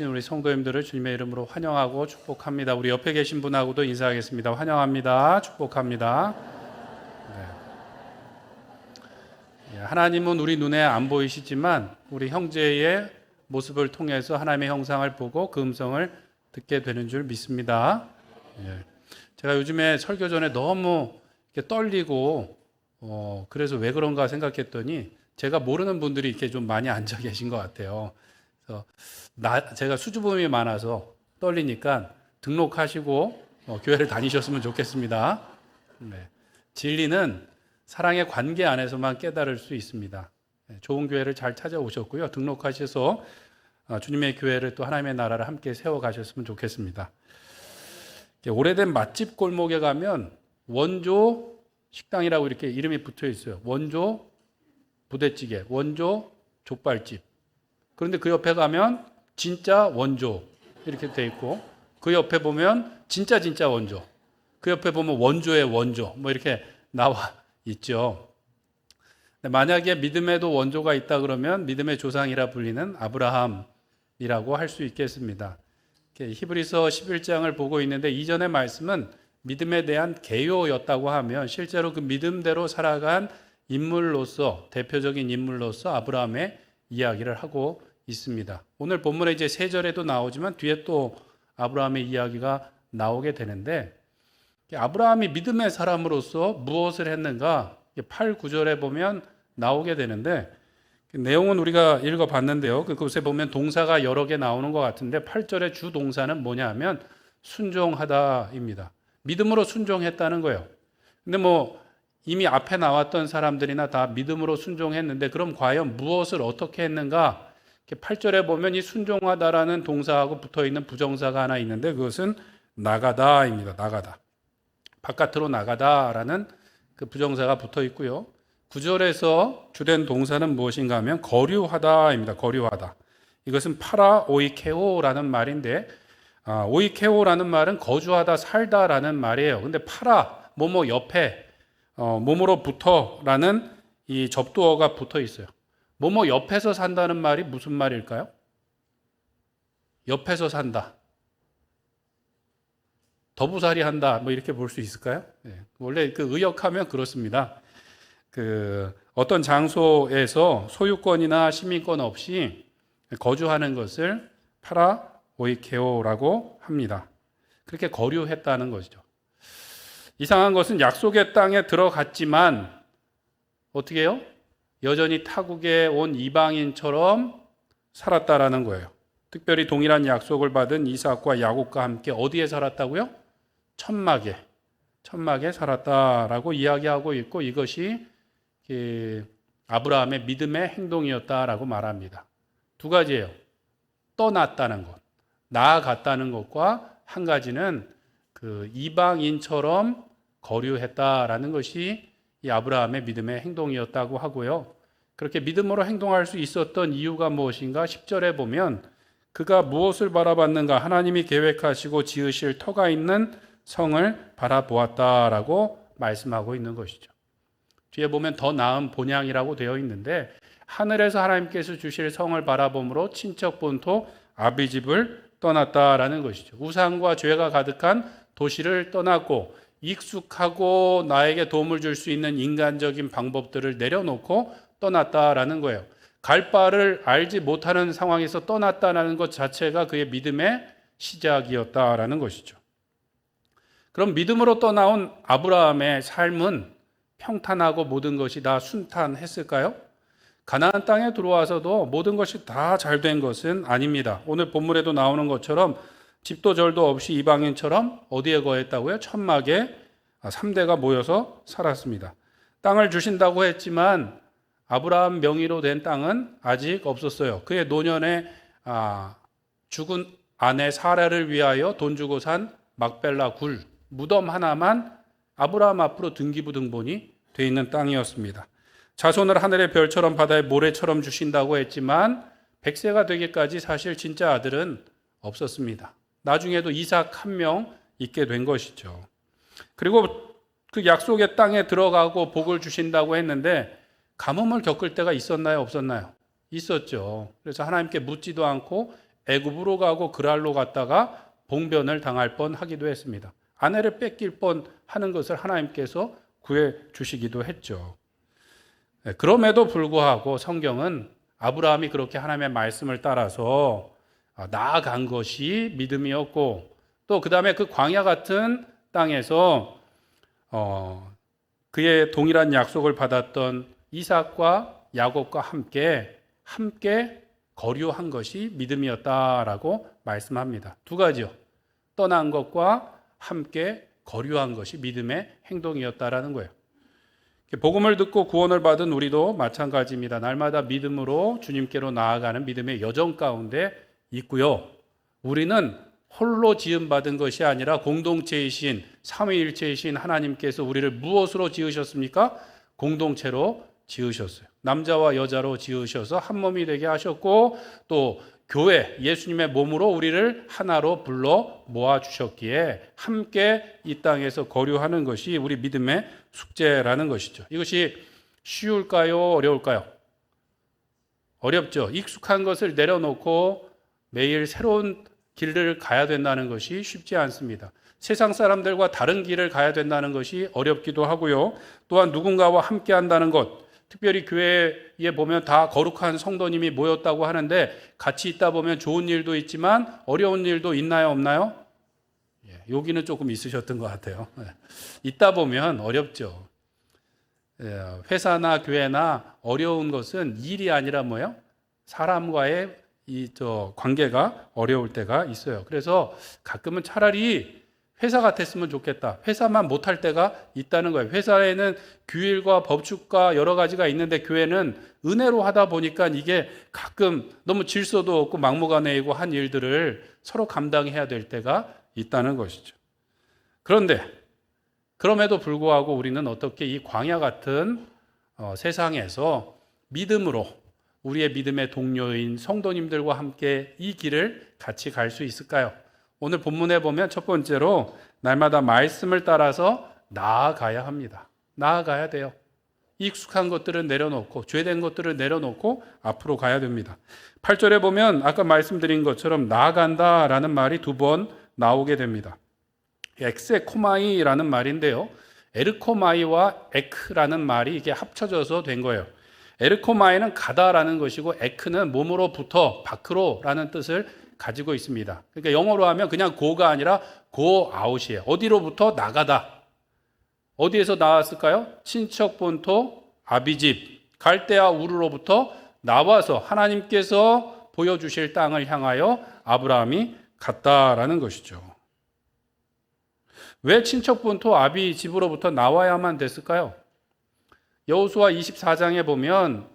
우리 성도님들을 주님의 이름으로 환영하고 축복합니다. 우리 옆에 계신 분하고도 인사하겠습니다. 환영합니다. 축복합니다. 네. 하나님은 우리 눈에 안 보이시지만 우리 형제의 모습을 통해서 하나님의 형상을 보고 그 음성을 듣게 되는 줄 믿습니다. 네. 제가 요즘에 설교 전에 너무 이렇게 떨리고 그래서 왜 그런가 생각했더니 제가 모르는 분들이 이렇게 좀 많이 앉아 계신 것 같아요. 제가 수줍음이 많아서 떨리니까 등록하시고 교회를 다니셨으면 좋겠습니다. 네. 진리는 사랑의 관계 안에서만 깨달을 수 있습니다. 좋은 교회를 잘 찾아오셨고요. 등록하셔서 주님의 교회를 또 하나님의 나라를 함께 세워가셨으면 좋겠습니다. 오래된 맛집 골목에 가면 원조 식당이라고 이렇게 이름이 붙어 있어요. 원조 부대찌개, 원조 족발집. 그런데 그 옆에 가면 진짜 원조 이렇게 돼 있고 그 옆에 보면 진짜 원조, 그 옆에 보면 원조의 원조 뭐 이렇게 나와 있죠. 만약에 믿음에도 원조가 있다 그러면 믿음의 조상이라 불리는 아브라함이라고 할 수 있겠습니다. 히브리서 11장을 보고 있는데 이전의 말씀은 믿음에 대한 개요였다고 하면 실제로 그 믿음대로 살아간 인물로서 대표적인 인물로서 아브라함의 이야기를 하고 있습니다. 오늘 본문에 이제 3절에도 나오지만 뒤에 또 아브라함의 이야기가 나오게 되는데 아브라함이 믿음의 사람으로서 무엇을 했는가 8, 9절에 보면 나오게 되는데 내용은 우리가 읽어봤는데요. 그곳에 보면 동사가 여러 개 나오는 것 같은데 8절의 주 동사는 뭐냐 하면 순종하다입니다. 믿음으로 순종했다는 거예요. 근데 이미 앞에 나왔던 사람들이나 다 믿음으로 순종했는데 그럼 과연 무엇을 어떻게 했는가? 8절에 보면 이 순종하다라는 동사하고 붙어있는 부정사가 하나 있는데 그것은 나가다입니다. 나가다. 바깥으로 나가다라는 그 부정사가 붙어 있고요. 9절에서 주된 동사는 무엇인가 하면 거류하다입니다. 거류하다. 이것은 파라 오이케오라는 말인데 오이케오라는 말은 거주하다 살다라는 말이에요. 근데 파라 뭐뭐 옆에 몸으로부터라는 이 접두어가 붙어 있어요. 뭐뭐 옆에서 산다는 말이 무슨 말일까요? 옆에서 산다. 더부살이 한다. 이렇게 볼 수 있을까요? 네. 원래 의역하면 그렇습니다. 어떤 장소에서 소유권이나 시민권 없이 거주하는 것을 파라 오이케오라고 합니다. 그렇게 거류했다는 것이죠. 이상한 것은 약속의 땅에 들어갔지만 어떻게 해요? 여전히 타국에 온 이방인처럼 살았다라는 거예요. 특별히 동일한 약속을 받은 이삭과 야곱과 함께 어디에 살았다고요? 천막에 살았다라고 이야기하고 있고 이것이 아브라함의 믿음의 행동이었다라고 말합니다. 두 가지예요. 떠났다는 것, 나아갔다는 것과 한 가지는 이방인처럼 거류했다라는 것이 이 아브라함의 믿음의 행동이었다고 하고요. 그렇게 믿음으로 행동할 수 있었던 이유가 무엇인가? 10절에 보면 그가 무엇을 바라봤는가? 하나님이 계획하시고 지으실 터가 있는 성을 바라보았다라고 말씀하고 있는 것이죠. 뒤에 보면 더 나은 본향이라고 되어 있는데 하늘에서 하나님께서 주실 성을 바라봄으로 친척 본토 아비집을 떠났다라는 것이죠. 우상과 죄가 가득한 도시를 떠났고 익숙하고 나에게 도움을 줄 수 있는 인간적인 방법들을 내려놓고 떠났다라는 거예요. 갈 바를 알지 못하는 상황에서 떠났다는 것 자체가 그의 믿음의 시작이었다라는 것이죠. 그럼 믿음으로 떠나온 아브라함의 삶은 평탄하고 모든 것이 다 순탄했을까요? 가나안 땅에 들어와서도 모든 것이 다 잘 된 것은 아닙니다. 오늘 본문에도 나오는 것처럼 집도 절도 없이 이방인처럼 어디에 거했다고요? 천막에 3대가 모여서 살았습니다. 땅을 주신다고 했지만 아브라함 명의로 된 땅은 아직 없었어요. 그의 노년에 죽은 아내 사라를 위하여 돈 주고 산 막벨라 굴 무덤 하나만 아브라함 앞으로 등기부등본이 돼 있는 땅이었습니다. 자손을 하늘의 별처럼 바다의 모래처럼 주신다고 했지만 100세가 되기까지 사실 진짜 아들은 없었습니다. 나중에도 이삭 한 명 있게 된 것이죠. 그리고 그 약속의 땅에 들어가고 복을 주신다고 했는데 가뭄을 겪을 때가 있었나요? 없었나요? 있었죠. 그래서 하나님께 묻지도 않고 애굽으로 가고 그랄로 갔다가 봉변을 당할 뻔하기도 했습니다. 아내를 뺏길 뻔하는 것을 하나님께서 구해 주시기도 했죠. 그럼에도 불구하고 성경은 아브라함이 그렇게 하나님의 말씀을 따라서 나아간 것이 믿음이었고, 또 그 다음에 그 광야 같은 땅에서 그의 동일한 약속을 받았던 이삭과 야곱과 함께 거류한 것이 믿음이었다라고 말씀합니다. 두 가지요. 떠난 것과 함께 거류한 것이 믿음의 행동이었다라는 거예요. 복음을 듣고 구원을 받은 우리도 마찬가지입니다. 날마다 믿음으로 주님께로 나아가는 믿음의 여정 가운데 있고요. 우리는 홀로 지음받은 것이 아니라 공동체이신 삼위일체이신 하나님께서 우리를 무엇으로 지으셨습니까? 공동체로 지으셨어요. 남자와 여자로 지으셔서 한 몸이 되게 하셨고, 또 교회, 예수님의 몸으로 우리를 하나로 불러 모아주셨기에 함께 이 땅에서 거류하는 것이 우리 믿음의 숙제라는 것이죠. 이것이 쉬울까요? 어려울까요? 어렵죠. 익숙한 것을 내려놓고 매일 새로운 길을 가야 된다는 것이 쉽지 않습니다. 세상 사람들과 다른 길을 가야 된다는 것이 어렵기도 하고요. 또한 누군가와 함께 한다는 것, 특별히 교회에 보면 다 거룩한 성도님이 모였다고 하는데 같이 있다 보면 좋은 일도 있지만 어려운 일도 있나요, 없나요? 여기는 조금 있으셨던 것 같아요. 있다 보면 어렵죠. 회사나 교회나 어려운 것은 일이 아니라 뭐예요? 사람과의 관계가 어려울 때가 있어요. 그래서 가끔은 차라리 회사 같았으면 좋겠다. 회사만 못할 때가 있다는 거예요. 회사에는 규율과 법칙과 여러 가지가 있는데 교회는 은혜로 하다 보니까 이게 가끔 너무 질서도 없고 막무가내이고 한 일들을 서로 감당해야 될 때가 있다는 것이죠. 그런데 그럼에도 불구하고 우리는 어떻게 이 광야 같은 세상에서 믿음으로 우리의 믿음의 동료인 성도님들과 함께 이 길을 같이 갈 수 있을까요? 오늘 본문에 보면 첫 번째로 날마다 말씀을 따라서 나아가야 합니다. 나아가야 돼요. 익숙한 것들은 내려놓고 죄된 것들을 내려놓고 앞으로 가야 됩니다. 8절에 보면 아까 말씀드린 것처럼 나아간다라는 말이 두 번 나오게 됩니다. 엑세코마이라는 말인데요. 에르코마이와 에크라는 말이 이게 합쳐져서 된 거예요. 에르코마이는 가다라는 것이고 에크는 몸으로부터 밖으로라는 뜻을 가지고 있습니다. 그러니까 영어로 하면 그냥 go가 아니라 go out이에요. 어디로부터 나가다. 어디에서 나왔을까요? 친척 본토 아비집 갈대아 우르로부터 나와서 하나님께서 보여주실 땅을 향하여 아브라함이 갔다라는 것이죠. 왜 친척 본토 아비집으로부터 나와야만 됐을까요? 여호수아 24장에 보면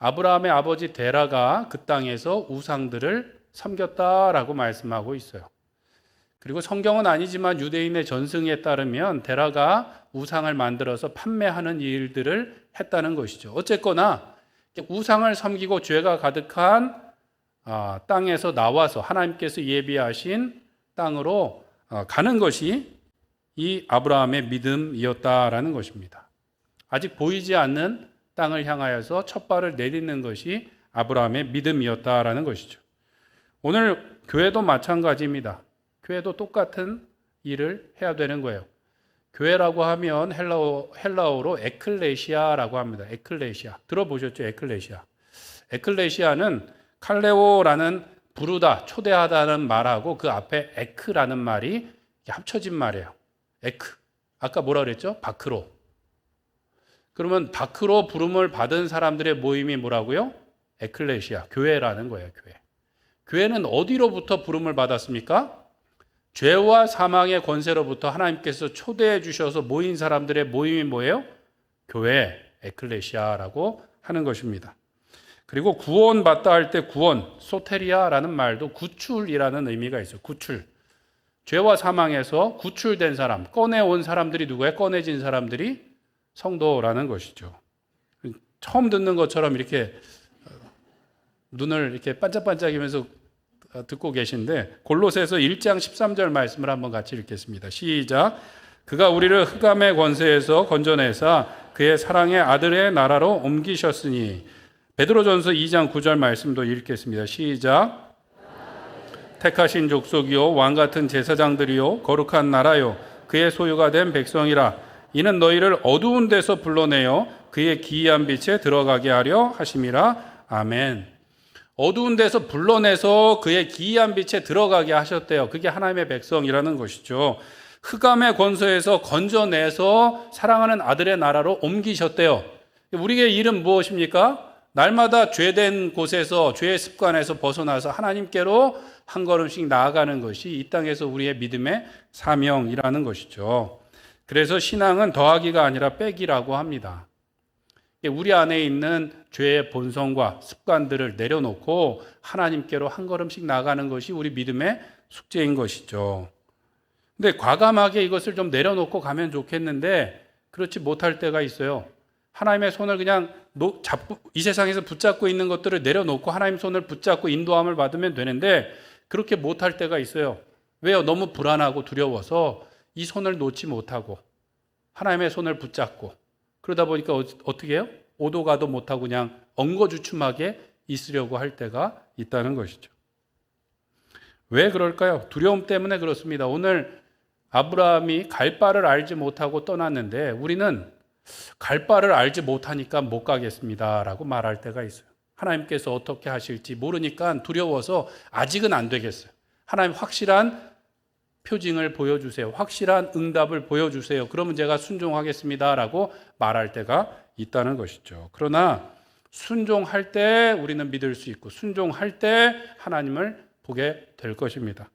아브라함의 아버지 데라가 그 땅에서 우상들을 섬겼다라고 말씀하고 있어요. 그리고 성경은 아니지만 유대인의 전승에 따르면 데라가 우상을 만들어서 판매하는 일들을 했다는 것이죠. 어쨌거나 우상을 섬기고 죄가 가득한 땅에서 나와서 하나님께서 예비하신 땅으로 가는 것이 이 아브라함의 믿음이었다라는 것입니다. 아직 보이지 않는 땅을 향하여서 첫 발을 내딛는 것이 아브라함의 믿음이었다라는 것이죠. 오늘 교회도 마찬가지입니다. 교회도 똑같은 일을 해야 되는 거예요. 교회라고 하면 헬라어로 에클레시아라고 합니다. 에클레시아. 들어보셨죠? 에클레시아. 에클레시아는 칼레오라는 부르다, 초대하다는 말하고 그 앞에 에크라는 말이 합쳐진 말이에요. 에크. 아까 뭐라 그랬죠? 바크로. 그러면 바크로 부름을 받은 사람들의 모임이 뭐라고요? 에클레시아. 교회라는 거예요. 교회. 교회는 어디로부터 부름을 받았습니까? 죄와 사망의 권세로부터 하나님께서 초대해 주셔서 모인 사람들의 모임이 뭐예요? 교회, 에클레시아라고 하는 것입니다. 그리고 구원받다 할 때 구원, 소테리아라는 말도 구출이라는 의미가 있어요. 구출. 죄와 사망에서 구출된 사람, 꺼내온 사람들이 누구예요? 꺼내진 사람들이 성도라는 것이죠. 처음 듣는 것처럼 이렇게 눈을 이렇게 반짝반짝이면서 듣고 계신데 골로새서 1장 13절 말씀을 한번 같이 읽겠습니다. 시작. 그가 우리를 흑암의 권세에서 건져내사 그의 사랑의 아들의 나라로 옮기셨으니. 베드로전서 2장 9절 말씀도 읽겠습니다. 시작. 택하신 족속이요 왕 같은 제사장들이요 거룩한 나라요 그의 소유가 된 백성이라. 이는 너희를 어두운 데서 불러내어 그의 기이한 빛에 들어가게 하려 하심이라. 아멘. 어두운 데서 불러내서 그의 기이한 빛에 들어가게 하셨대요. 그게 하나님의 백성이라는 것이죠. 흑암의 권세에서 건져내서 사랑하는 아들의 나라로 옮기셨대요. 우리의 일은 무엇입니까? 날마다 죄된 곳에서, 죄의 습관에서 벗어나서 하나님께로 한 걸음씩 나아가는 것이 이 땅에서 우리의 믿음의 사명이라는 것이죠. 그래서 신앙은 더하기가 아니라 빼기라고 합니다. 우리 안에 있는 죄의 본성과 습관들을 내려놓고 하나님께로 한 걸음씩 나아가는 것이 우리 믿음의 숙제인 것이죠. 근데 과감하게 이것을 좀 내려놓고 가면 좋겠는데 그렇지 못할 때가 있어요. 하나님의 손을 그냥 잡고 이 세상에서 붙잡고 있는 것들을 내려놓고 하나님 손을 붙잡고 인도함을 받으면 되는데 그렇게 못할 때가 있어요. 왜요? 너무 불안하고 두려워서 이 손을 놓지 못하고 하나님의 손을 붙잡고 그러다 보니까 어떻게 해요? 오도 가도 못하고 그냥 엉거주춤하게 있으려고 할 때가 있다는 것이죠. 왜 그럴까요? 두려움 때문에 그렇습니다. 오늘 아브라함이 갈 바를 알지 못하고 떠났는데 우리는 갈 바를 알지 못하니까 못 가겠습니다 라고 말할 때가 있어요. 하나님께서 어떻게 하실지 모르니까 두려워서 아직은 안 되겠어요. 하나님 확실한 표징을 보여주세요. 확실한 응답을 보여주세요. 그러면 제가 순종하겠습니다 라고 말할 때가 있다는 것이죠. 그러나 순종할 때 우리는 믿을 수 있고 순종할 때 하나님을 보게 될 것입니다.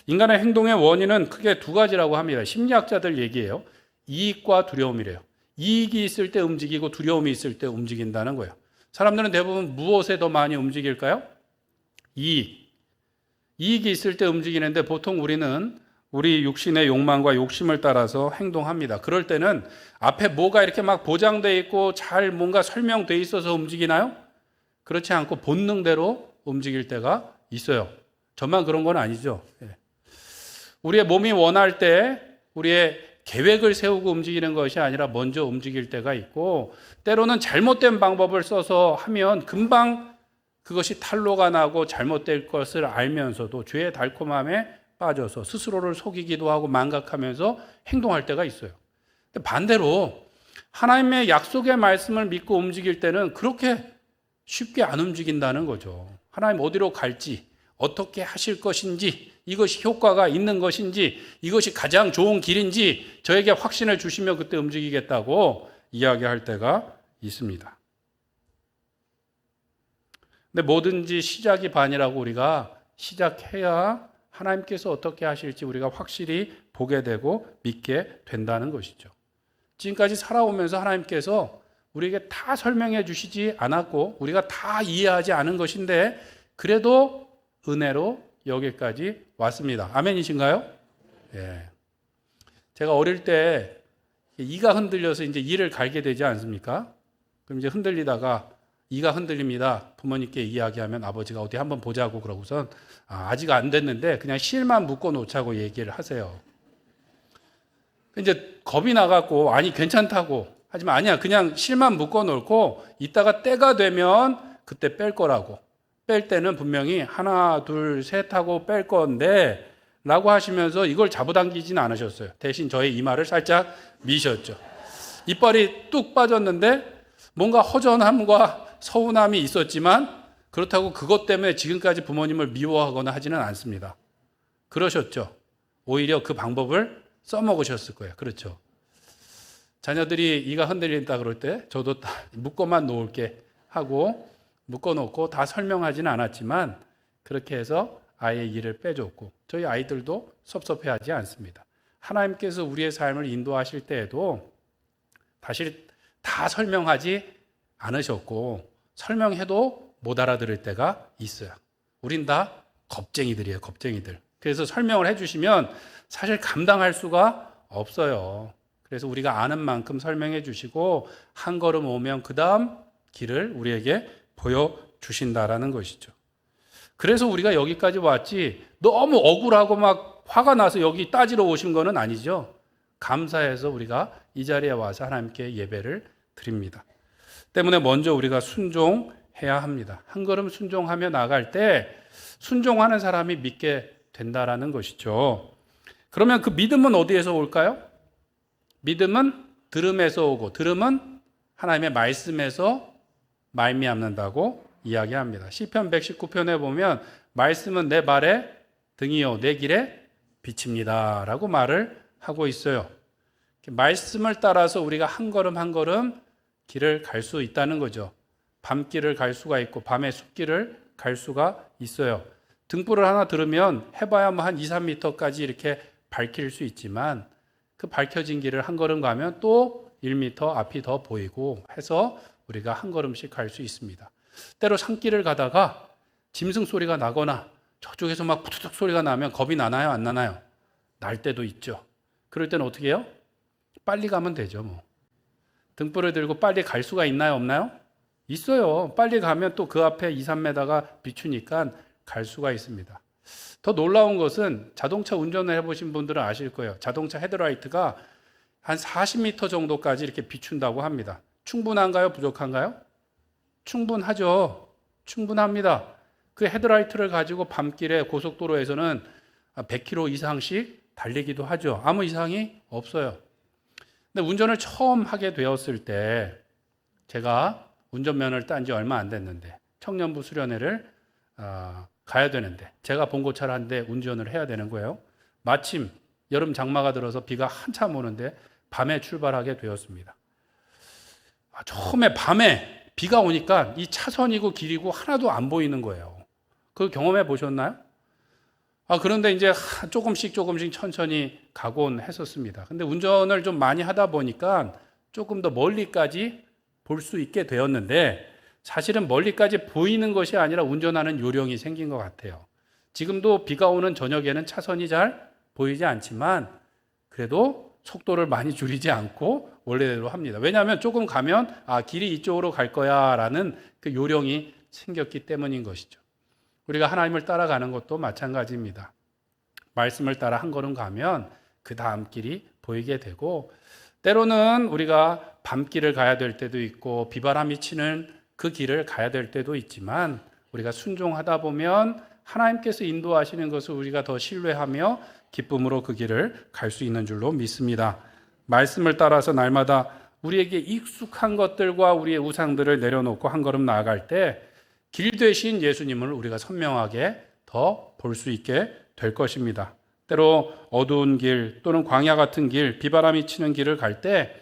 인간의 행동의 원인은 크게 두 가지라고 합니다. 심리학자들 얘기예요. 이익과 두려움이래요. 이익이 있을 때 움직이고 두려움이 있을 때 움직인다는 거예요. 사람들은 대부분 무엇에 더 많이 움직일까요? 이익이 있을 때 움직이는데 보통 우리는 우리 육신의 욕망과 욕심을 따라서 행동합니다. 그럴 때는 앞에 뭐가 이렇게 막 보장돼 있고 잘 뭔가 설명돼 있어서 움직이나요? 그렇지 않고 본능대로 움직일 때가 있어요. 저만 그런 건 아니죠. 우리의 몸이 원할 때 우리의 계획을 세우고 움직이는 것이 아니라 먼저 움직일 때가 있고 때로는 잘못된 방법을 써서 하면 금방 그것이 탄로가 나고 잘못될 것을 알면서도 죄의 달콤함에 빠져서 스스로를 속이기도 하고 망각하면서 행동할 때가 있어요. 근데 반대로 하나님의 약속의 말씀을 믿고 움직일 때는 그렇게 쉽게 안 움직인다는 거죠. 하나님 어디로 갈지 어떻게 하실 것인지 이것이 효과가 있는 것인지 이것이 가장 좋은 길인지 저에게 확신을 주시면 그때 움직이겠다고 이야기할 때가 있습니다. 근데 뭐든지 시작이 반이라고 우리가 시작해야 하나님께서 어떻게 하실지 우리가 확실히 보게 되고 믿게 된다는 것이죠. 지금까지 살아오면서 하나님께서 우리에게 다 설명해 주시지 않았고 우리가 다 이해하지 않은 것인데 그래도 은혜로 여기까지 왔습니다. 아멘이신가요? 예. 제가 어릴 때 이가 흔들려서 이제 이를 갈게 되지 않습니까? 그럼 이제 흔들리다가 이가 흔들립니다. 부모님께 이야기하면 아버지가 어디 한번 보자고 그러고선 아직 안 됐는데 그냥 실만 묶어 놓자고 얘기를 하세요. 이제 겁이 나갖고 아니 괜찮다고 하지만 아니야 그냥 실만 묶어 놓고 이따가 때가 되면 그때 뺄 거라고. 뺄 때는 분명히 하나 둘 셋 하고 뺄 건데 라고 하시면서 이걸 잡아당기지는 않으셨어요. 대신 저의 이마를 살짝 미셨죠. 이빨이 뚝 빠졌는데 뭔가 허전함과 서운함이 있었지만 그렇다고 그것 때문에 지금까지 부모님을 미워하거나 하지는 않습니다. 그러셨죠. 오히려 그 방법을 써먹으셨을 거예요. 그렇죠. 자녀들이 이가 흔들린다 그럴 때 저도 묶어만 놓을게 하고 묶어놓고 다 설명하지는 않았지만 그렇게 해서 아이의 이를 빼줬고 저희 아이들도 섭섭해하지 않습니다. 하나님께서 우리의 삶을 인도하실 때에도 사실 다 설명하지 않으셨고 설명해도 못 알아들을 때가 있어요. 우린 다 겁쟁이들이에요. 겁쟁이들. 그래서 설명을 해주시면 사실 감당할 수가 없어요. 그래서 우리가 아는 만큼 설명해 주시고 한 걸음 오면 그 다음 길을 우리에게 보여주신다라는 것이죠. 그래서 우리가 여기까지 왔지 너무 억울하고 막 화가 나서 여기 따지러 오신 거는 아니죠. 감사해서 우리가 이 자리에 와서 하나님께 예배를 드립니다. 때문에 먼저 우리가 순종해야 합니다. 한 걸음 순종하며 나갈 때 순종하는 사람이 믿게 된다라는 것이죠. 그러면 그 믿음은 어디에서 올까요? 믿음은 들음에서 오고 들음은 하나님의 말씀에서 말미암는다고 이야기합니다. 시편 119편에 보면 말씀은 내 발의 등이요 내 길에 빛입니다 라고 말을 하고 있어요. 말씀을 따라서 우리가 한 걸음 한 걸음 길을 갈 수 있다는 거죠. 밤길을 갈 수가 있고 밤의 숲길을 갈 수가 있어요. 등불을 하나 들으면 해봐야 뭐 한 2, 3m까지 이렇게 밝힐 수 있지만 그 밝혀진 길을 한 걸음 가면 또 1m 앞이 더 보이고 해서 우리가 한 걸음씩 갈 수 있습니다. 때로 산길을 가다가 짐승 소리가 나거나 저쪽에서 막 부두둑 소리가 나면 겁이 나나요? 안 나나요? 날 때도 있죠. 그럴 때는 어떻게 해요? 빨리 가면 되죠. 뭐. 등불을 들고 빨리 갈 수가 있나요? 없나요? 있어요. 빨리 가면 또 그 앞에 2, 3m가 비추니까 갈 수가 있습니다. 더 놀라운 것은 자동차 운전을 해보신 분들은 아실 거예요. 자동차 헤드라이트가 한 40m 정도까지 이렇게 비춘다고 합니다. 충분한가요? 부족한가요? 충분하죠. 충분합니다. 그 헤드라이트를 가지고 밤길에 고속도로에서는 100km 이상씩 달리기도 하죠. 아무 이상이 없어요. 근데 운전을 처음 하게 되었을 때 제가 운전면허를 딴 지 얼마 안 됐는데 청년부 수련회를 가야 되는데 제가 봉고차를 한대 운전을 해야 되는 거예요. 마침 여름 장마가 들어서 비가 한참 오는데 밤에 출발하게 되었습니다. 처음에 밤에 비가 오니까 이 차선이고 길이고 하나도 안 보이는 거예요. 그거 경험해 보셨나요? 그런데 이제 조금씩 천천히 가곤 했었습니다. 근데 운전을 좀 많이 하다 보니까 조금 더 멀리까지 볼 수 있게 되었는데 사실은 멀리까지 보이는 것이 아니라 운전하는 요령이 생긴 것 같아요. 지금도 비가 오는 저녁에는 차선이 잘 보이지 않지만 그래도 속도를 많이 줄이지 않고 원래대로 합니다. 왜냐하면 조금 가면 길이 이쪽으로 갈 거야 라는 그 요령이 생겼기 때문인 것이죠. 우리가 하나님을 따라가는 것도 마찬가지입니다. 말씀을 따라 한 걸음 가면 그 다음 길이 보이게 되고 때로는 우리가 밤길을 가야 될 때도 있고 비바람이 치는 그 길을 가야 될 때도 있지만 우리가 순종하다 보면 하나님께서 인도하시는 것을 우리가 더 신뢰하며 기쁨으로 그 길을 갈 수 있는 줄로 믿습니다. 말씀을 따라서 날마다 우리에게 익숙한 것들과 우리의 우상들을 내려놓고 한 걸음 나아갈 때 길 되신 예수님을 우리가 선명하게 더 볼 수 있게 될 것입니다. 때로 어두운 길 또는 광야 같은 길, 비바람이 치는 길을 갈 때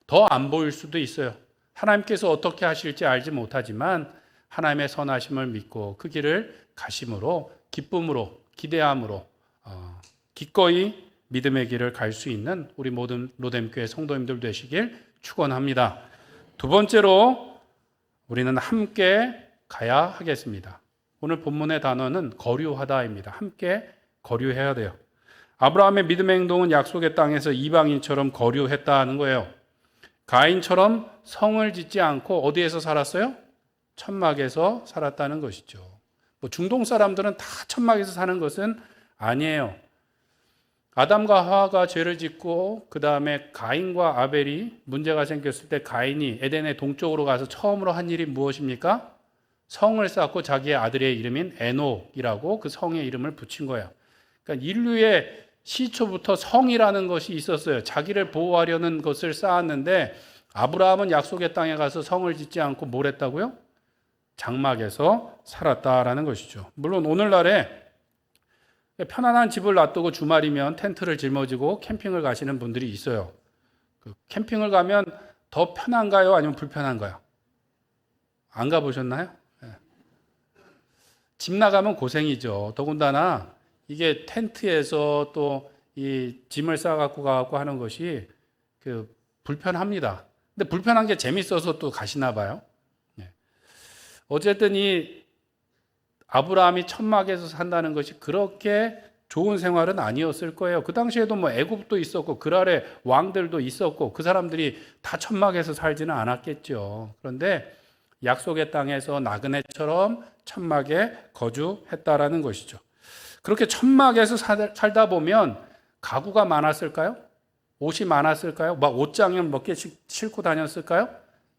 더 안 보일 수도 있어요. 하나님께서 어떻게 하실지 알지 못하지만 하나님의 선하심을 믿고 그 길을 가심으로 기쁨으로 기대함으로 기꺼이 믿음의 길을 갈 수 있는 우리 모든 로뎀교회 성도님들 되시길 축원합니다. 두 번째로 우리는 함께 가야 하겠습니다. 오늘 본문의 단어는 거류하다입니다. 함께 거류해야 돼요. 아브라함의 믿음의 행동은 약속의 땅에서 이방인처럼 거류했다는 거예요. 가인처럼 성을 짓지 않고 어디에서 살았어요? 천막에서 살았다는 것이죠. 중동 사람들은 다 천막에서 사는 것은 아니에요. 아담과 하와가 죄를 짓고 그 다음에 가인과 아벨이 문제가 생겼을 때 가인이 에덴의 동쪽으로 가서 처음으로 한 일이 무엇입니까? 성을 쌓고 자기의 아들의 이름인 에녹이라고 그 성의 이름을 붙인 거예요. 그러니까 인류의 시초부터 성이라는 것이 있었어요. 자기를 보호하려는 것을 쌓았는데 아브라함은 약속의 땅에 가서 성을 짓지 않고 뭘 했다고요? 장막에서 살았다라는 것이죠. 물론 오늘날에 편안한 집을 놔두고 주말이면 텐트를 짊어지고 캠핑을 가시는 분들이 있어요. 캠핑을 가면 더 편한가요? 아니면 불편한가요? 안 가보셨나요? 집 나가면 고생이죠. 더군다나 이게 텐트에서 또 이 짐을 싸갖고 가갖고 하는 것이 불편합니다. 근데 불편한 게 재밌어서 또 가시나 봐요. 어쨌든 이 아브라함이 천막에서 산다는 것이 그렇게 좋은 생활은 아니었을 거예요. 그 당시에도 뭐 애굽도 있었고 그 아래 왕들도 있었고 그 사람들이 다 천막에서 살지는 않았겠죠. 그런데 약속의 땅에서 나그네처럼 천막에 거주했다라는 것이죠. 그렇게 천막에서 살다 보면 가구가 많았을까요? 옷이 많았을까요? 막 옷장을 몇 개씩 싣고 다녔을까요?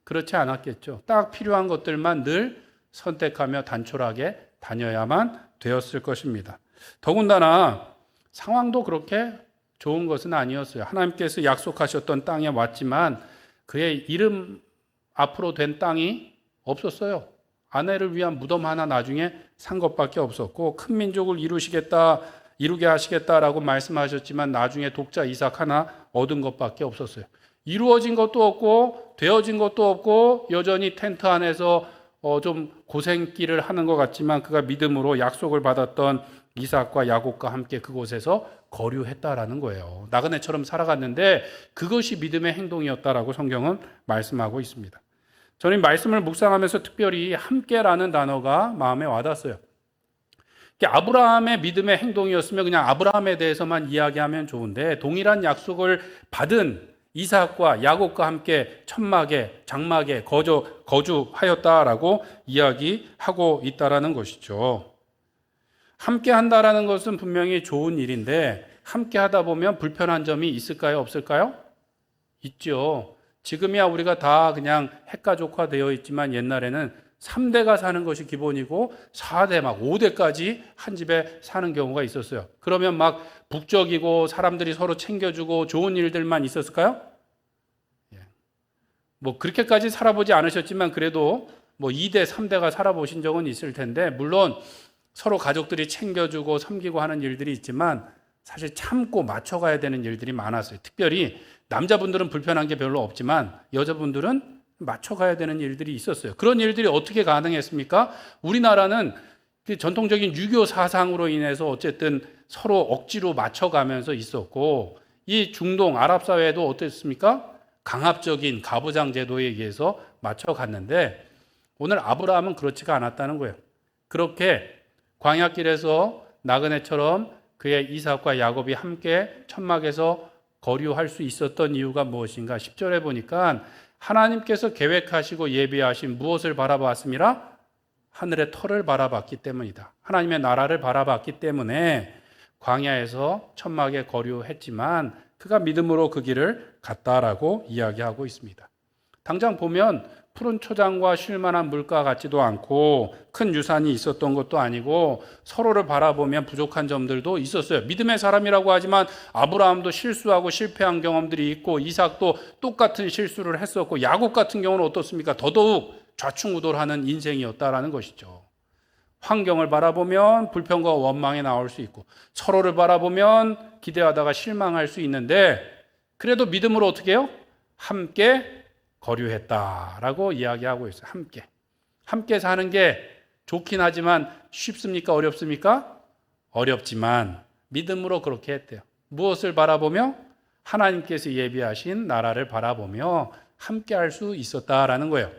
그렇지 않았겠죠. 딱 필요한 것들만 늘 선택하며 단촐하게 다녀야만 되었을 것입니다. 더군다나 상황도 그렇게 좋은 것은 아니었어요. 하나님께서 약속하셨던 땅에 왔지만 그의 이름 앞으로 된 땅이 없었어요. 아내를 위한 무덤 하나 나중에 산 것밖에 없었고, 큰 민족을 이루게 하시겠다라고 말씀하셨지만 나중에 독자 이삭 하나 얻은 것밖에 없었어요. 이루어진 것도 없고 되어진 것도 없고 여전히 텐트 안에서 좀 고생길을 하는 것 같지만 그가 믿음으로 약속을 받았던 이삭과 야곱과 함께 그곳에서 거류했다라는 거예요. 나그네처럼 살아갔는데 그것이 믿음의 행동이었다라고 성경은 말씀하고 있습니다. 저는 말씀을 묵상하면서 특별히 함께라는 단어가 마음에 와닿았어요. 아브라함의 믿음의 행동이었으면 그냥 아브라함에 대해서만 이야기하면 좋은데 동일한 약속을 받은 이삭과 야곱과 함께 천막에 장막에 거주하였다라고 이야기하고 있다라는 것이죠. 함께 한다라는 것은 분명히 좋은 일인데 함께 하다 보면 불편한 점이 있을까요? 없을까요? 있죠. 지금이야 우리가 다 그냥 핵가족화 되어 있지만 옛날에는 3대가 사는 것이 기본이고 4대 막 5대까지 한 집에 사는 경우가 있었어요. 그러면 막 북적이고 사람들이 서로 챙겨주고 좋은 일들만 있었을까요? 뭐 그렇게까지 살아보지 않으셨지만 그래도 뭐 2대, 3대가 살아보신 적은 있을 텐데 물론 서로 가족들이 챙겨주고 섬기고 하는 일들이 있지만 사실 참고 맞춰가야 되는 일들이 많았어요. 특별히 남자분들은 불편한 게 별로 없지만 여자분들은 맞춰가야 되는 일들이 있었어요. 그런 일들이 어떻게 가능했습니까? 우리나라는 전통적인 유교 사상으로 인해서 어쨌든 서로 억지로 맞춰가면서 있었고 이 중동 아랍 사회도 어땠습니까? 강압적인 가부장 제도에 의해서 맞춰갔는데 오늘 아브라함은 그렇지가 않았다는 거예요. 그렇게 광야길에서 나그네처럼 그의 이삭과 야곱이 함께 천막에서 거류할 수 있었던 이유가 무엇인가? 10절에 보니까 하나님께서 계획하시고 예비하신 무엇을 바라봤습니까? 하늘의 터를 바라봤기 때문이다. 하나님의 나라를 바라봤기 때문에 광야에서 천막에 거류했지만 그가 믿음으로 그 길을 갔다라고 이야기하고 있습니다. 당장 보면 푸른 초장과 쉴만한 물가 같지도 않고 큰 유산이 있었던 것도 아니고 서로를 바라보면 부족한 점들도 있었어요. 믿음의 사람이라고 하지만 아브라함도 실수하고 실패한 경험들이 있고 이삭도 똑같은 실수를 했었고 야곱 같은 경우는 어떻습니까? 더더욱 좌충우돌하는 인생이었다라는 것이죠. 환경을 바라보면 불평과 원망이 나올 수 있고 서로를 바라보면 기대하다가 실망할 수 있는데 그래도 믿음으로 어떻게 해요? 함께 거류했다라고 이야기하고 있어요. 함께 사는 게 좋긴 하지만 쉽습니까? 어렵습니까? 어렵지만 믿음으로 그렇게 했대요. 무엇을 바라보며? 하나님께서 예비하신 나라를 바라보며 함께 할 수 있었다라는 거예요.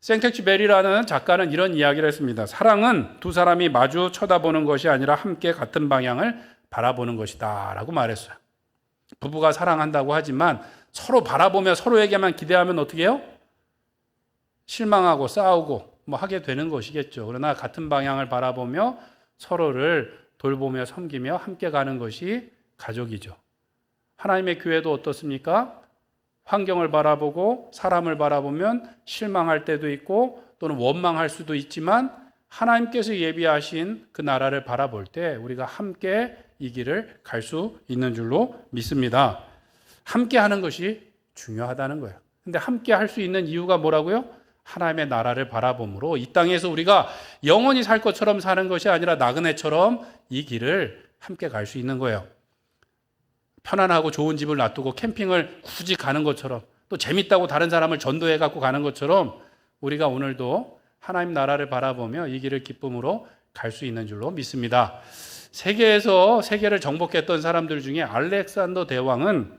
생텍쥐베리라는 작가는 이런 이야기를 했습니다. 사랑은 두 사람이 마주 쳐다보는 것이 아니라 함께 같은 방향을 바라보는 것이다 라고 말했어요. 부부가 사랑한다고 하지만 서로 바라보며 서로에게만 기대하면 어떻게 해요? 실망하고 싸우고 뭐 하게 되는 것이겠죠. 그러나 같은 방향을 바라보며 서로를 돌보며 섬기며 함께 가는 것이 가족이죠. 하나님의 교회도 어떻습니까? 환경을 바라보고 사람을 바라보면 실망할 때도 있고 또는 원망할 수도 있지만 하나님께서 예비하신 그 나라를 바라볼 때 우리가 함께 이 길을 갈 수 있는 줄로 믿습니다. 함께 하는 것이 중요하다는 거예요. 근데 함께 할 수 있는 이유가 뭐라고요? 하나님의 나라를 바라봄으로 이 땅에서 우리가 영원히 살 것처럼 사는 것이 아니라 나그네처럼 이 길을 함께 갈 수 있는 거예요. 편안하고 좋은 집을 놔두고 캠핑을 굳이 가는 것처럼 또 재밌다고 다른 사람을 전도해 갖고 가는 것처럼 우리가 오늘도 하나님 나라를 바라보며 이 길을 기쁨으로 갈 수 있는 줄로 믿습니다. 세계에서 세계를 정복했던 사람들 중에 알렉산더 대왕은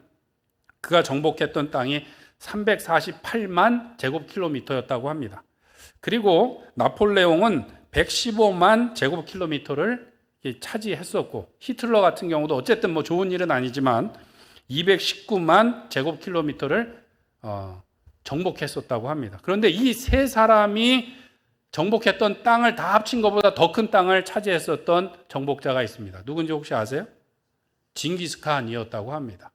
그가 정복했던 땅이 348만 제곱킬로미터였다고 합니다. 그리고 나폴레옹은 115만 제곱킬로미터를 차지했었고 히틀러 같은 경우도 어쨌든 뭐 좋은 일은 아니지만 219만 제곱킬로미터를 정복했었다고 합니다. 그런데 이 세 사람이 정복했던 땅을 다 합친 것보다 더 큰 땅을 차지했었던 정복자가 있습니다. 누군지 혹시 아세요? 징기스칸이었다고 합니다.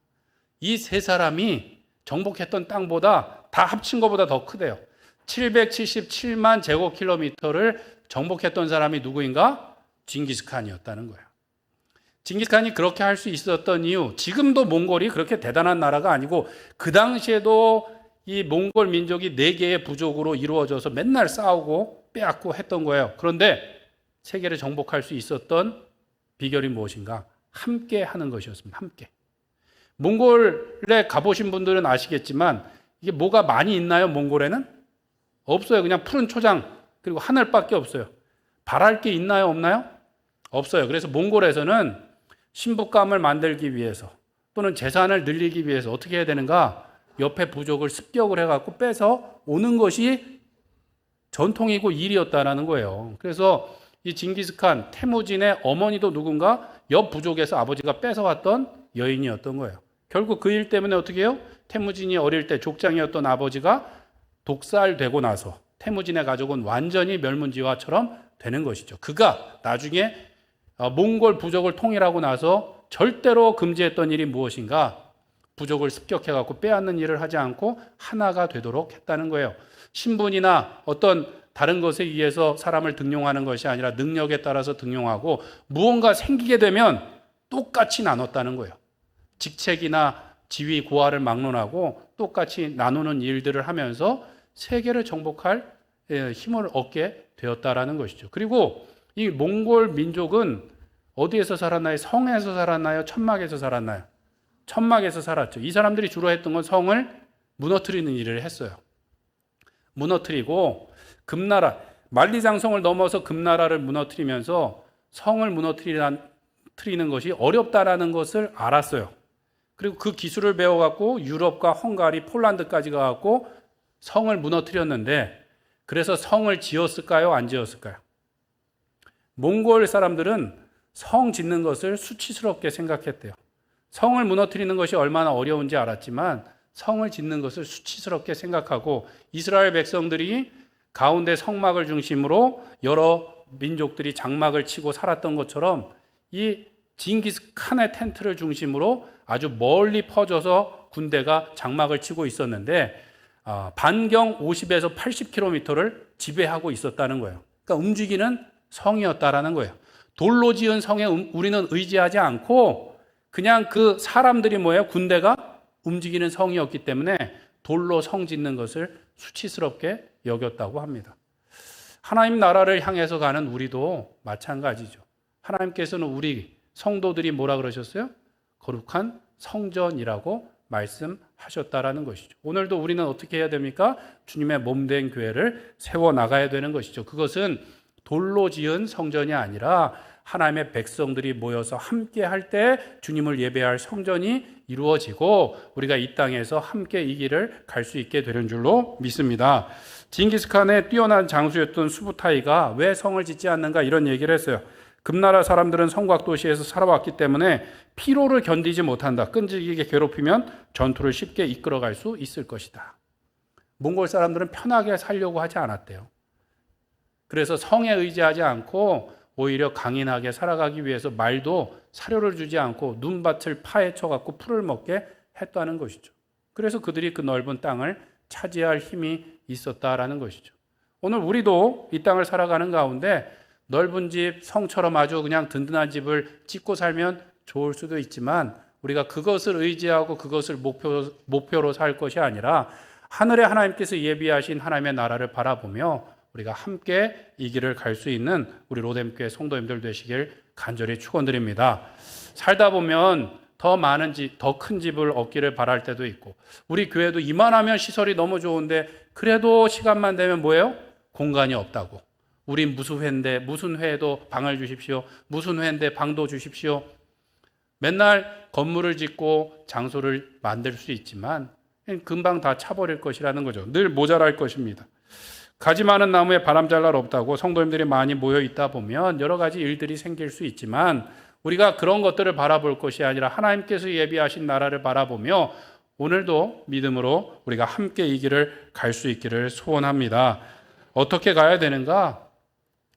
이 세 사람이 정복했던 땅보다 다 합친 것보다 더 크대요. 777만 제곱킬로미터를 정복했던 사람이 누구인가? 징기스칸이었다는 거예요. 징기스칸이 그렇게 할 수 있었던 이유, 지금도 몽골이 그렇게 대단한 나라가 아니고 그 당시에도 이 몽골 민족이 4개의 부족으로 이루어져서 맨날 싸우고 빼앗고 했던 거예요. 그런데 세계를 정복할 수 있었던 비결이 무엇인가? 함께 하는 것이었습니다. 함께. 몽골에 가보신 분들은 아시겠지만 이게 뭐가 많이 있나요? 몽골에는? 없어요. 그냥 푸른 초장 그리고 하늘밖에 없어요. 바랄 게 있나요? 없나요? 없어요. 그래서 몽골에서는 신부감을 만들기 위해서 또는 재산을 늘리기 위해서 어떻게 해야 되는가? 옆에 부족을 습격을 해갖고 빼서 오는 것이 전통이고 일이었다라는 거예요. 그래서 이 징기스칸, 태무진의 어머니도 누군가 옆 부족에서 아버지가 뺏어왔던 여인이었던 거예요. 결국 그 일 때문에 어떻게 해요? 태무진이 어릴 때 족장이었던 아버지가 독살되고 나서 태무진의 가족은 완전히 멸문지화처럼 되는 것이죠. 그가 나중에 몽골 부족을 통일하고 나서 절대로 금지했던 일이 무엇인가? 부족을 습격해갖고 빼앗는 일을 하지 않고 하나가 되도록 했다는 거예요. 신분이나 어떤 다른 것에 의해서 사람을 등용하는 것이 아니라 능력에 따라서 등용하고 무언가 생기게 되면 똑같이 나눴다는 거예요. 직책이나 지위, 고하를 막론하고 똑같이 나누는 일들을 하면서 세계를 정복할 힘을 얻게 되었다라는 것이죠. 그리고 이 몽골 민족은 어디에서 살았나요? 성에서 살았나요? 천막에서 살았나요? 천막에서 살았죠. 이 사람들이 주로 했던 건 성을 무너뜨리는 일을 했어요. 무너뜨리고 금나라, 만리장성을 넘어서 금나라를 무너뜨리면서 성을 무너뜨리는 것이 어렵다라는 것을 알았어요. 그리고 그 기술을 배워갖고 유럽과 헝가리, 폴란드까지 가갖고 성을 무너뜨렸는데 그래서 성을 지었을까요? 안 지었을까요? 몽골 사람들은 성 짓는 것을 수치스럽게 생각했대요. 성을 무너뜨리는 것이 얼마나 어려운지 알았지만 성을 짓는 것을 수치스럽게 생각하고 이스라엘 백성들이 가운데 성막을 중심으로 여러 민족들이 장막을 치고 살았던 것처럼 이 징기스칸의 텐트를 중심으로 아주 멀리 퍼져서 군대가 장막을 치고 있었는데 반경 50에서 80km를 지배하고 있었다는 거예요. 그러니까 움직이는 성이었다라는 거예요. 돌로 지은 성에 우리는 의지하지 않고 그냥 그 사람들이 뭐예요? 군대가 움직이는 성이었기 때문에 돌로 성 짓는 것을 수치스럽게 여겼다고 합니다. 하나님 나라를 향해서 가는 우리도 마찬가지죠. 하나님께서는 우리 성도들이 뭐라 그러셨어요? 거룩한 성전이라고 말씀하셨다라는 것이죠. 오늘도 우리는 어떻게 해야 됩니까? 주님의 몸된 교회를 세워나가야 되는 것이죠. 그것은 돌로 지은 성전이 아니라 하나님의 백성들이 모여서 함께 할 때 주님을 예배할 성전이 이루어지고 우리가 이 땅에서 함께 이 길을 갈 수 있게 되는 줄로 믿습니다. 징기스칸의 뛰어난 장수였던 수부타이가 왜 성을 짓지 않는가 이런 얘기를 했어요. 금나라 사람들은 성곽 도시에서 살아왔기 때문에 피로를 견디지 못한다. 끈질기게 괴롭히면 전투를 쉽게 이끌어갈 수 있을 것이다. 몽골 사람들은 편하게 살려고 하지 않았대요. 그래서 성에 의지하지 않고 오히려 강인하게 살아가기 위해서 말도 사료를 주지 않고 눈밭을 파헤쳐 갖고 풀을 먹게 했다는 것이죠. 그래서 그들이 그 넓은 땅을 차지할 힘이 있었다라는 것이죠. 오늘 우리도 이 땅을 살아가는 가운데 넓은 집, 성처럼 아주 그냥 든든한 집을 짓고 살면 좋을 수도 있지만 우리가 그것을 의지하고 그것을 목표로 살 것이 아니라 하늘에 하나님께서 예비하신 하나님의 나라를 바라보며 우리가 함께 이 길을 갈 수 있는 우리 로뎀교회 성도님들 되시길 간절히 축원드립니다. 살다 보면 더 많은 집, 더 큰 집을 얻기를 바랄 때도 있고 우리 교회도 이만하면 시설이 너무 좋은데 그래도 시간만 되면 뭐예요? 공간이 없다고. 우린 무슨 회인데 무슨 회에도 방을 주십시오. 무슨 회인데 방도 주십시오. 맨날 건물을 짓고 장소를 만들 수 있지만 금방 다 차버릴 것이라는 거죠. 늘 모자랄 것입니다. 가지 많은 나무에 바람 잘 날 없다고 성도님들이 많이 모여 있다 보면 여러 가지 일들이 생길 수 있지만 우리가 그런 것들을 바라볼 것이 아니라 하나님께서 예비하신 나라를 바라보며 오늘도 믿음으로 우리가 함께 이 길을 갈 수 있기를 소원합니다. 어떻게 가야 되는가?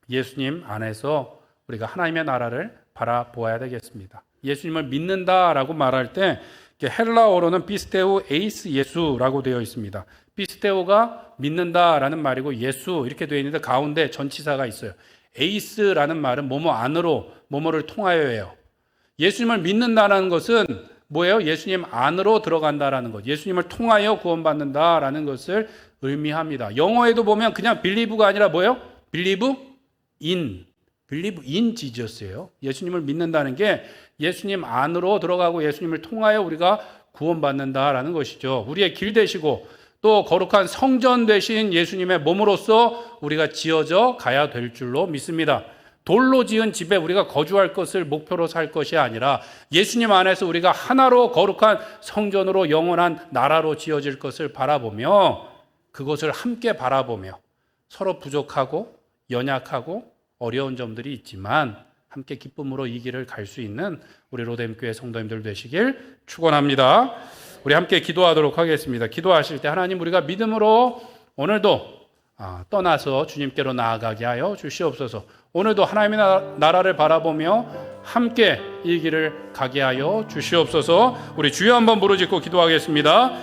예수님 안에서 우리가 하나님의 나라를 바라보아야 되겠습니다. 예수님을 믿는다라고 말할 때 헬라어로는 피스테오 에이스 예수라고 되어 있습니다. 피스테오가 믿는다라는 말이고 예수 이렇게 되어 있는데 가운데 전치사가 있어요. 에이스라는 말은 뭐뭐 안으로 뭐뭐를 통하여예요. 예수님을 믿는다는 것은 뭐예요? 예수님 안으로 들어간다라는 것. 예수님을 통하여 구원받는다라는 것을 의미합니다. 영어에도 보면 그냥 believe가 아니라 뭐예요? believe in 지저스예요. 예수님을 믿는다는 게 예수님 안으로 들어가고 예수님을 통하여 우리가 구원받는다라는 것이죠. 우리의 길 되시고 또 거룩한 성전 되신 예수님의 몸으로서 우리가 지어져 가야 될 줄로 믿습니다. 돌로 지은 집에 우리가 거주할 것을 목표로 살 것이 아니라 예수님 안에서 우리가 하나로 거룩한 성전으로 영원한 나라로 지어질 것을 바라보며 그것을 함께 바라보며 서로 부족하고 연약하고 어려운 점들이 있지만 함께 기쁨으로 이 길을 갈 수 있는 우리 로뎀교회 성도님들 되시길 축원합니다. 우리 함께 기도하도록 하겠습니다. 기도하실 때 하나님 우리가 믿음으로 오늘도 떠나서 주님께로 나아가게 하여 주시옵소서. 오늘도 하나님의 나라를 바라보며 함께 이 길을 가게 하여 주시옵소서. 우리 주여 한번 부르짖고 기도하겠습니다.